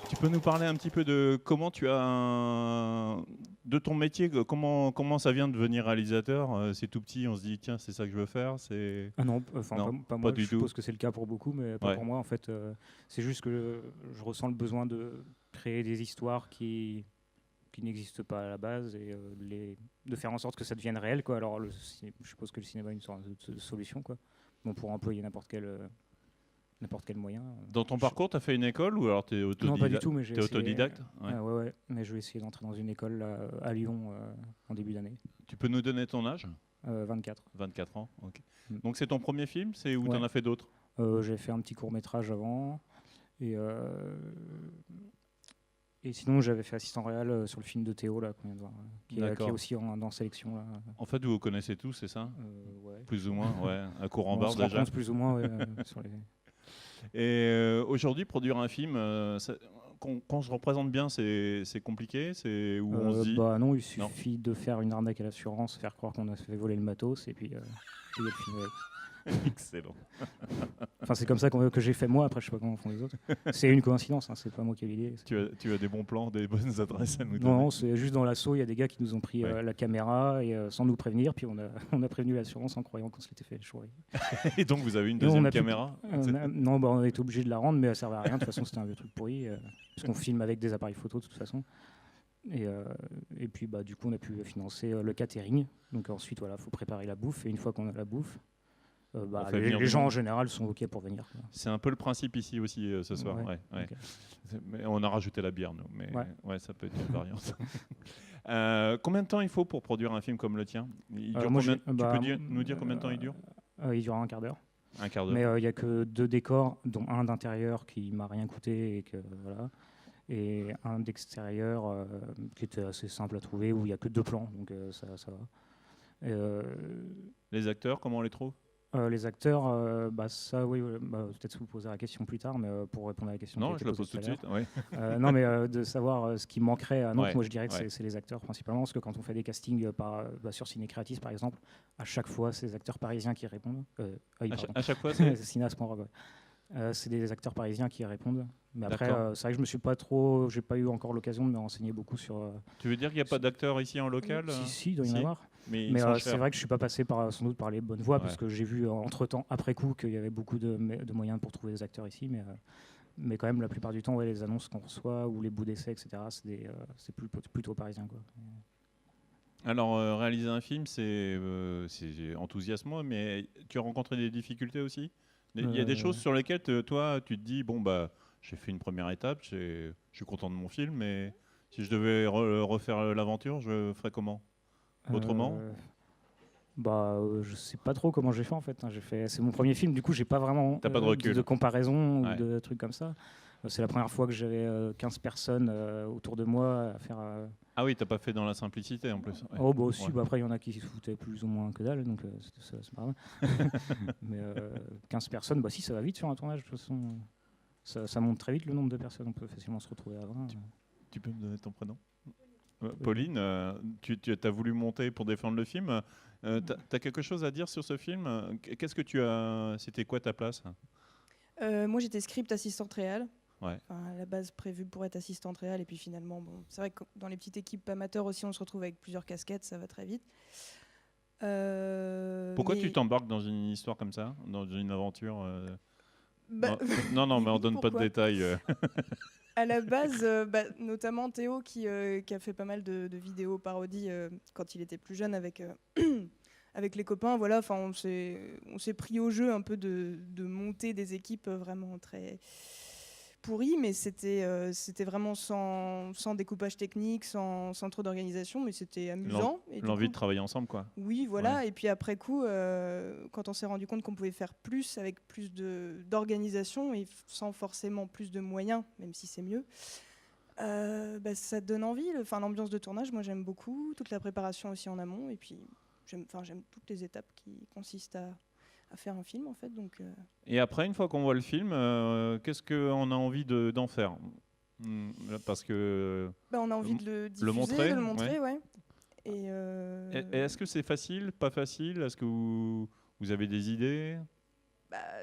Tu peux nous parler un petit peu de comment de ton métier, comment ça vient de devenir réalisateur? C'est tout petit, on se dit tiens c'est ça que je veux faire. Ah non, enfin Non, pas pas moi. Je du tout. suppose que c'est le cas pour beaucoup, mais pas Ouais. pour moi. En fait, c'est juste que je ressens le besoin de créer des histoires qui n'existent pas à la base et de faire en sorte que ça devienne réel, quoi. Alors, je suppose que le cinéma est une sorte de solution, quoi. Bon, pour employer n'importe quel moyen. Dans ton parcours, tu as fait une école ou alors tu es Non, pas du tout, mais j'ai essayé. autodidacte? Ouais. Ouais, mais je vais essayer d'entrer dans une école là, à Lyon en début d'année. Tu peux nous donner ton âge? 24. 24 ans, ok. Mm. Donc c'est ton premier film, c'est où tu en Ouais. as fait d'autres? J'ai fait un petit court-métrage avant. Et sinon, j'avais fait assistant réel sur le film de Théo, là, qu'on vient de voir, qui est aussi dans sélection. Là. En fait, vous vous connaissez tous, c'est ça? Ouais. Plus ou moins, ouais. À courant On bord se déjà. rencontre plus ou moins sur les... Et aujourd'hui, produire un film, quand je représente bien, c'est compliqué, c'est où on se dit. Bah non, il suffit de faire une arnaque à l'assurance, faire croire qu'on a fait voler le matos, et puis payer le film avec. Excellent. Enfin, c'est comme ça que j'ai fait moi, après je sais pas comment font les autres. C'est une coïncidence, hein, c'est pas moi qui ai l'idée. Tu as des bons plans, des bonnes adresses à nous donner? Non, c'est juste dans l'assaut, il y a des gars qui nous ont pris la caméra et, sans nous prévenir, puis on a prévenu l'assurance en croyant qu'on se l'était fait échouer. Et donc vous avez une deuxième caméra? Non, bah, on a été obligé de la rendre, mais elle servait à rien, de toute façon c'était un vieux truc pourri, parce qu'on filme avec des appareils photo de toute façon. Et puis bah, du coup on a pu financer le catering, donc ensuite voilà, faut préparer la bouffe, et une fois qu'on a la bouffe, les gens en général sont OK pour venir. C'est un peu le principe ici aussi ce soir. Ouais. Okay. Mais on a rajouté la bière, nous. Mais ouais, ça peut être une variante. Combien de temps il faut pour produire un film comme le tien? Tu peux nous dire combien de temps il dure? Il dure un quart d'heure. Un quart d'heure. Mais il n'y a que 2 décors, dont un d'intérieur qui m'a rien coûté et un d'extérieur qui était assez simple à trouver, où il n'y a que 2 plans, donc ça va. Les acteurs, comment on les trouve? Les acteurs, ça, oui, peut-être vous poserez la question plus tard, mais pour répondre à la question. Non, je la pose tout de suite. Ouais. Non, mais de savoir ce qui manquerait à Nantes, moi je dirais que c'est les acteurs principalement, parce que quand on fait des castings sur Ciné Créatis par exemple, à chaque fois c'est des acteurs parisiens qui répondent. À chaque fois, c'est Cinéas.org, c'est des acteurs parisiens qui répondent. Mais après, c'est vrai que j'ai pas eu encore l'occasion de me renseigner beaucoup sur. Tu veux dire qu'il n'y a pas d'acteurs ici en local? Si, il doit y en avoir. Mais c'est vrai que je suis pas passé sans doute par les bonnes voies, parce que j'ai vu entre-temps, après coup, qu'il y avait beaucoup de moyens pour trouver des acteurs ici, mais quand même la plupart du temps, les annonces qu'on reçoit ou les bouts d'essai, etc., c'est plutôt parisien, quoi. Alors réaliser un film, c'est enthousiasmant, mais tu as rencontré des difficultés aussi? Il y a des choses sur lesquelles toi tu te dis bon bah j'ai fait une première étape, je suis content de mon film, mais si je devais refaire l'aventure, je ferais comment? Autrement? Je sais pas trop comment j'ai fait en fait. C'est mon premier film, du coup j'ai pas vraiment pas de recul. De comparaison ou de trucs comme ça. C'est la première fois que j'avais 15 personnes autour de moi à faire. Ah oui, t'as pas fait dans la simplicité en plus. Ouais. Oh bah aussi, après il y en a qui se foutaient plus ou moins que dalle, donc c'est pas grave. Mais 15 personnes, si ça va vite sur un tournage, de toute façon. Ça monte très vite le nombre de personnes, on peut facilement se retrouver à 20. Tu peux me donner ton prénom? Pauline, tu as voulu monter pour défendre le film. Tu as quelque chose à dire sur ce film? Qu'est-ce que tu as... C'était quoi ta place? Moi, j'étais script assistante réal. Ouais. À la base prévue pour être assistante réal. Et puis finalement, c'est vrai que dans les petites équipes amateurs aussi, on se retrouve avec plusieurs casquettes, ça va très vite. Pourquoi tu t'embarques dans une histoire comme ça, dans une aventure Non, mais on donne pas de détails. À la base, notamment Théo qui a fait pas mal de vidéos parodies quand il était plus jeune avec les copains. Voilà, on s'est pris au jeu un peu de monter des équipes vraiment très pourries, mais c'était vraiment sans découpage technique, sans trop d'organisation, mais c'était amusant. L'envie de travailler ensemble, quoi. Oui, voilà. Ouais. Et puis après coup, quand on s'est rendu compte qu'on pouvait faire plus avec plus d'organisation et sans forcément plus de moyens, même si c'est mieux, ça donne envie. L'ambiance de tournage, moi j'aime beaucoup. Toute la préparation aussi en amont. Et puis j'aime toutes les étapes qui consistent à faire un film en fait. Donc, Et après, une fois qu'on voit le film, qu'est-ce qu'on a envie d'en faire? Parce que on a envie de le diffuser, de le montrer, ouais. Et est-ce que c'est facile, pas facile? Est-ce que vous avez des idées?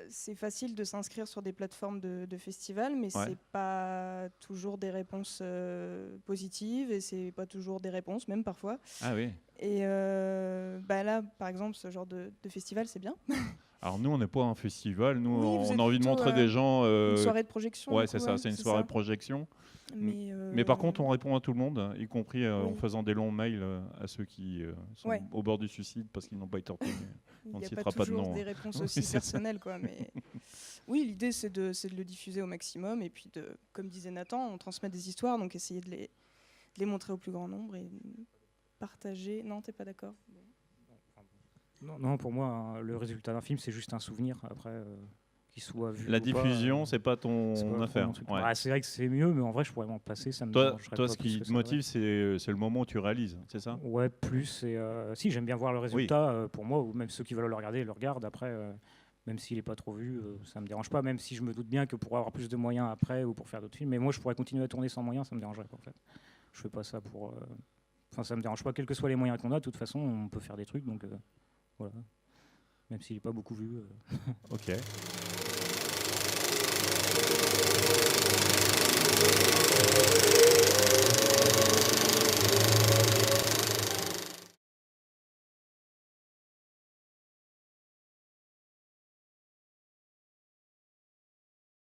c'est facile de s'inscrire sur des plateformes de festivals, mais Ouais. c'est pas toujours des réponses positives et c'est pas toujours des réponses, même parfois. Ah oui. Et là, par exemple, ce genre de festival, c'est bien. Alors nous, on n'est pas un festival. Nous, Oui, vous on êtes a envie de plutôt, montrer des gens. Une soirée de projection. Ouais, du coup, c'est ça. C'est une soirée de projection. Mais par contre, on répond à tout le monde, y compris en Oui. faisant des longs mails à ceux qui sont Ouais. au bord du suicide parce qu'ils n'ont pas été retenus. Il On n'y ne a citera pas pas de toujours nom. des réponses Oui, aussi c'est ça. personnelles, quoi. Mais oui, l'idée c'est de le diffuser au maximum et puis comme disait Nathan, on transmet des histoires, donc essayer de les montrer au plus grand nombre et partager. Non, t'es pas d'accord? Non, pour moi, hein, le résultat d'un film, c'est juste un souvenir. Après, qu'il soit vu La ou pas, diffusion, c'est pas ton c'est pas trop affaire. mon truc. Ouais. C'est vrai que c'est mieux, mais en vrai, je pourrais m'en passer. Ça me Toi, dérangerait toi pas ce plus qui que te ça, ouais. motive, c'est le moment où tu réalises, c'est ça? Ouais, plus. Et, si, j'aime bien voir le résultat, pour moi, ou même ceux qui veulent le regarder, le regardent. Après, même s'il n'est pas trop vu, ça me dérange pas. Même si je me doute bien que pour avoir plus de moyens après ou pour faire d'autres films. Mais moi, je pourrais continuer à tourner sans moyens, ça me dérangerait pas, en fait. Je fais pas ça pour. Enfin, ça me dérange pas, quels que soient les moyens qu'on a. De toute façon, on peut faire des trucs, donc voilà. Même s'il n'est pas beaucoup vu. Ok.